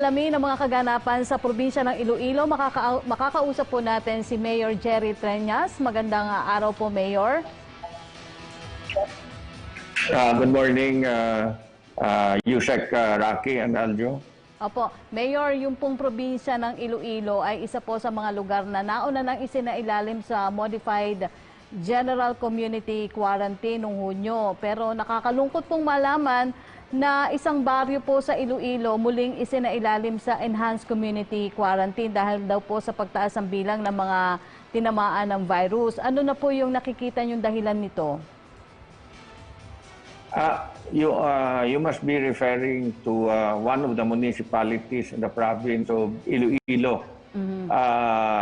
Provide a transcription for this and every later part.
Alamin ang mga kaganapan sa probinsya ng Iloilo, makakausap po natin si Mayor Jerry Treña. Magandang araw po, Mayor. Good morning, Yusek, Rocky, and Aljo. Opo, Mayor, yung pong probinsya ng Iloilo ay isa po sa mga lugar na nauna nang isinailalim sa Modified General Community Quarantine noong Hunyo. Pero nakakalungkot pong malaman na isang baryo po sa Iloilo muling isinailalim sa Enhanced Community Quarantine dahil daw po sa pagtaas ng bilang ng mga tinamaan ng virus. Ano na po yung nakikita niyong dahilan nito? You must be referring to one of the municipalities in the province of Iloilo,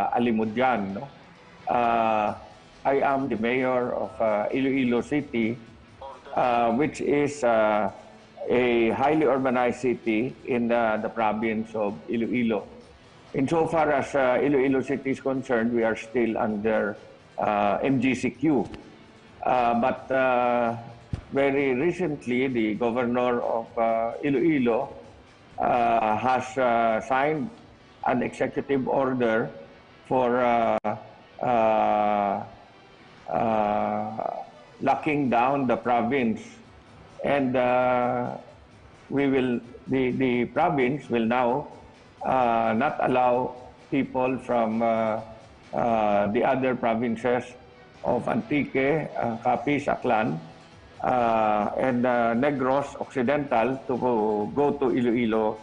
Alimudyan. No? I am the mayor of Iloilo City, which is a highly urbanized city in the province of Iloilo. Insofar as Iloilo City is concerned, we are still under MGCQ. But very recently, the governor of Iloilo has signed an executive order for locking down the province. And the province will now not allow people from the other provinces of Antique, Capiz, Aklan, and Negros Occidental to go to Iloilo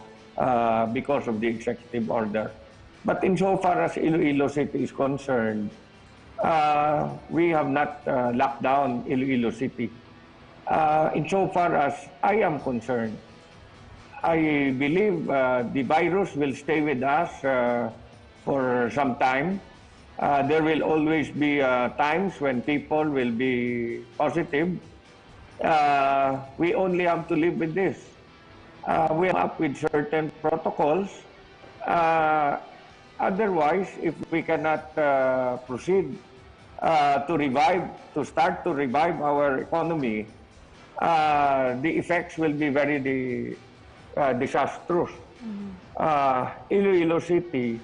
because of the executive order. But insofar as Iloilo City is concerned, we have not locked down Iloilo City. Insofar as I am concerned, I believe the virus will stay with us for some time. There will always be times when people will be positive. We only have to live with this. We come up with certain protocols. Otherwise, if we cannot proceed to start to revive our economy, the effects will be very disastrous. Iloilo City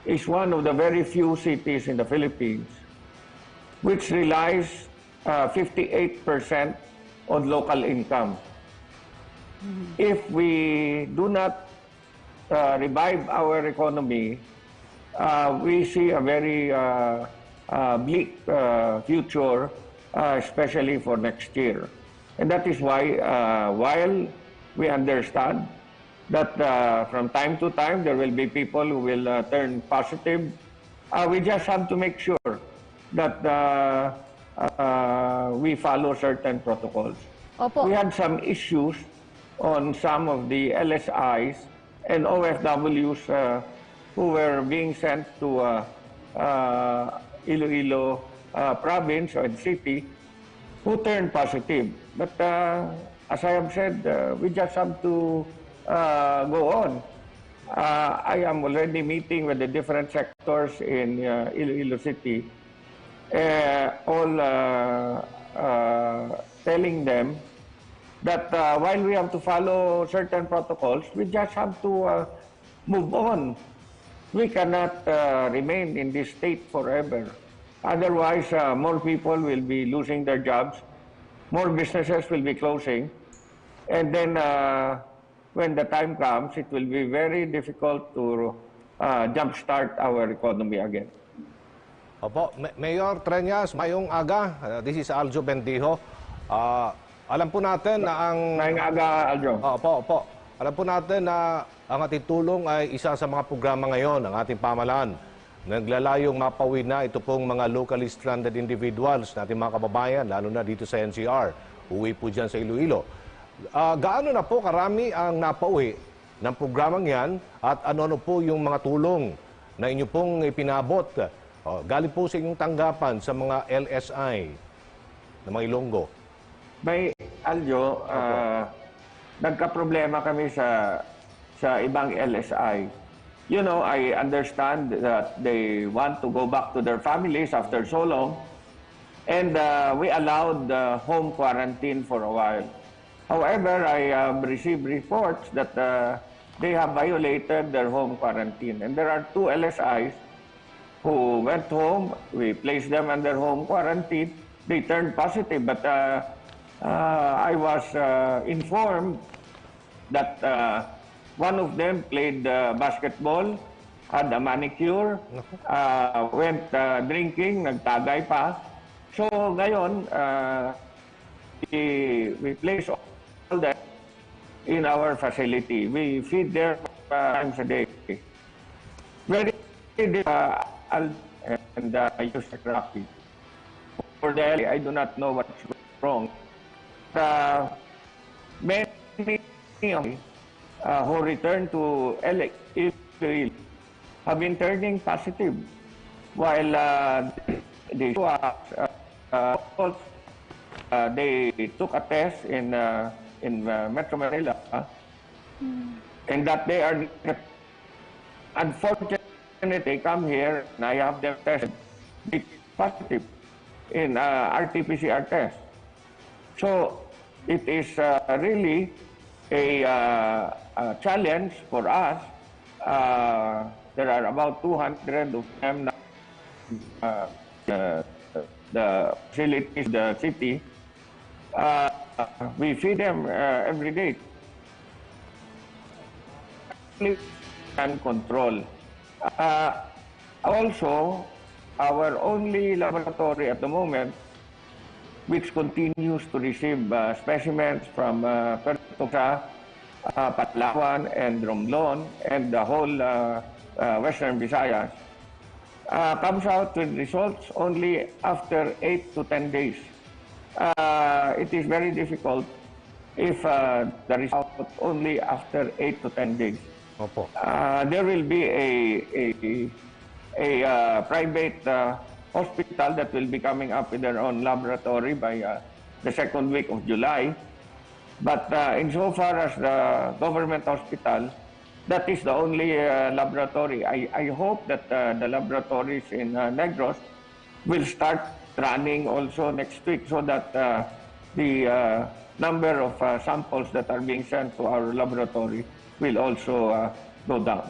is one of the very few cities in the Philippines which relies 58% on local income. If we do not revive our economy, we see a very bleak future, especially for next year. And that is why, while we understand that from time to time there will be people who will turn positive, we just have to make sure that we follow certain protocols. Opo. We had some issues on some of the LSIs and OFWs who were being sent to Iloilo province or city who turned positive. But as I have said, we just have to go on. I am already meeting with the different sectors in Iloilo City, all telling them that while we have to follow certain protocols, we just have to move on. We cannot remain in this state forever. Otherwise, more people will be losing their jobs, more businesses will be closing, and then when the time comes, it will be very difficult to jumpstart our economy again. Opo, Mayor Treñas, mayong aga. This is Aljo Bendijo. Alam po natin na ang... Mayong aga, Aljo. Opo. Alam po natin na ang ating tulong ay isa sa mga programa ngayon ng ating pamahalaan. Naglalayong mapawid na ito pong mga locally stranded individuals na ating mga kababayan, lalo na dito sa NCR. Uwi po dyan sa Iloilo. Gaano na po karami ang napauwi ng programang yan at ano po yung mga tulong na inyo pong ipinabot galing po sa inyong tanggapan sa mga LSI na mga Ilonggo? May, Aljo, nagka-problema kami sa ibang LSI. You know, I understand that they want to go back to their families after so long, and we allowed home quarantine for a while. However, I received reports that they have violated their home quarantine. And there are 2 LSIs who went home. We placed them under home quarantine. They turned positive, but I was informed that one of them played basketball, had a manicure, went drinking, nagtagay pa. So ngayon, we place all that in our facility. We feed them times a day. Very and use the crappy. For the I do not know what's wrong. Many who return to Iloilo have been turning positive, while they took a test in Metro Manila, and that they are unfortunately they come here and I have them tested positive in RT-PCR test. So it is really a challenge for us. There are about 200 of them now, the facilities, the city. We feed them every day. And control. Also, our only laboratory at the moment, which continues to receive specimens from Puerto Palawan and Romblon and the whole Western Visayas, comes out with results only after 8 to 10 days. It is very difficult if the result only after 8 to 10 days. Opo. There will be a private hospital that will be coming up with their own laboratory by the second week of July. But insofar as the government hospital, that is the only laboratory. I hope that the laboratories in Negros will start running also next week so that the number of samples that are being sent to our laboratory will also go down.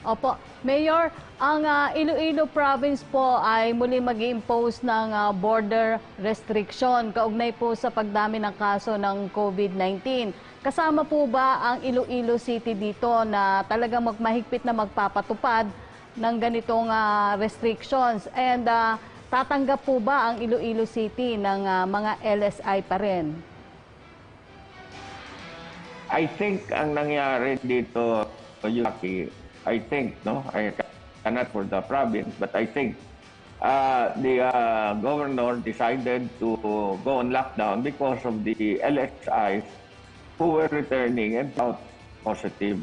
Opo. Mayor, ang Iloilo Province po ay muli mag-impose ng border restriction kaugnay po sa pagdami ng kaso ng COVID-19. Kasama po ba ang Iloilo City dito na talagang mahigpit na magpapatupad ng ganitong restrictions? And tatanggap po ba ang Iloilo City ng mga LSI pa rin? I think ang nangyari dito, Yuki, I think, no, I cannot for the province, but I think the governor decided to go on lockdown because of the LSIs who were returning and out positive,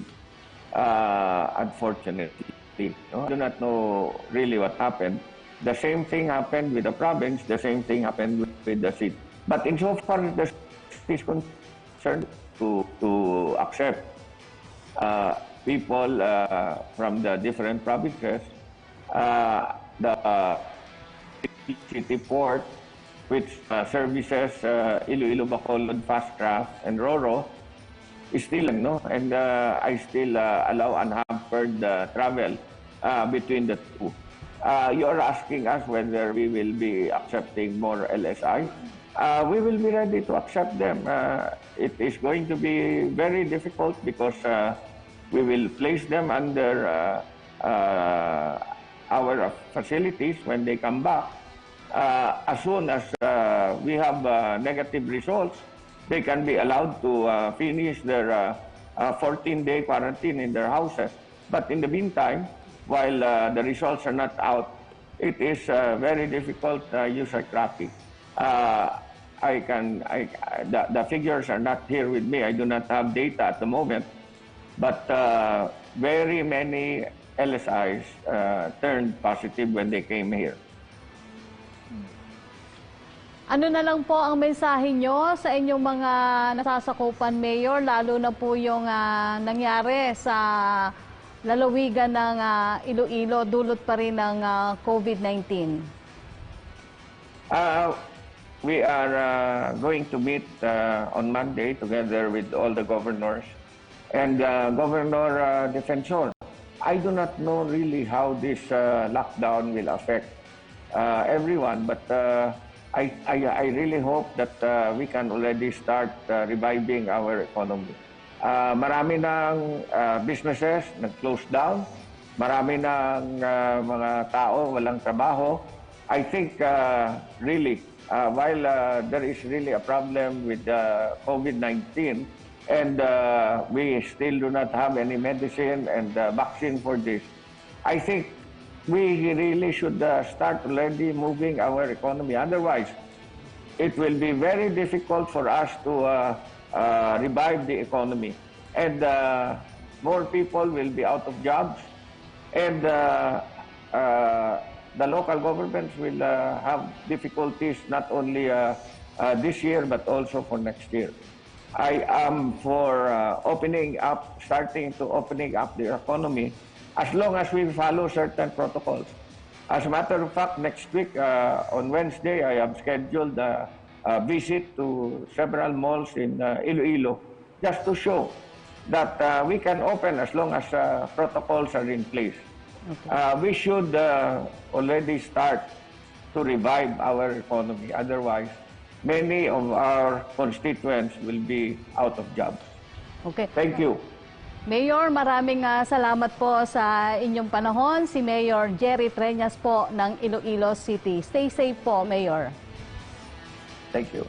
unfortunately. No? I do not know really what happened. The same thing happened with the province, the same thing happened with the city. But insofar as the city is concerned, to accept people from the different provinces, the city port, which services Iloilo, Bacolod, Fast Craft, and Roro, is still, no? And I still allow unhampered travel between the two. You are asking us whether we will be accepting more LSI. We will be ready to accept them. It is going to be very difficult because we will place them under our facilities when they come back. As soon as we have negative results, they can be allowed to finish their 14-day quarantine in their houses. But in the meantime, while the results are not out, it is very difficult user tracking. The figures are not here with me. I do not have data at the moment. But very many LSIs turned positive when they came here. Ano na lang po ang mensahe nyo sa inyong mga nasasakupan, Mayor, lalo na po yung nangyari sa lalawigan ng Iloilo, dulot pa rin ng COVID-19? We are going to meet on Monday together with all the governors and Governor Defensor. I do not know really how this lockdown will affect everyone, but I really hope that we can already start reviving our economy. Marami ng businesses nag-close down, marami ng mga tao walang trabaho. I think really, while there is really a problem with COVID-19, and we still do not have any medicine and vaccine for this, I think we really should start already moving our economy. Otherwise, it will be very difficult for us to revive the economy. And more people will be out of jobs. And the local governments will have difficulties not only this year, but also for next year. I am for starting to opening up the economy as long as we follow certain protocols. As a matter of fact, next week on Wednesday, I have scheduled a visit to several malls in Iloilo just to show that we can open as long as protocols are in place. Okay. We should already start to revive our economy. Otherwise, many of our constituents will be out of jobs. Okay. Thank you. Mayor, maraming salamat po sa inyong panahon. Si Mayor Jerry Treñas po ng Iloilo City. Stay safe po, Mayor. Thank you.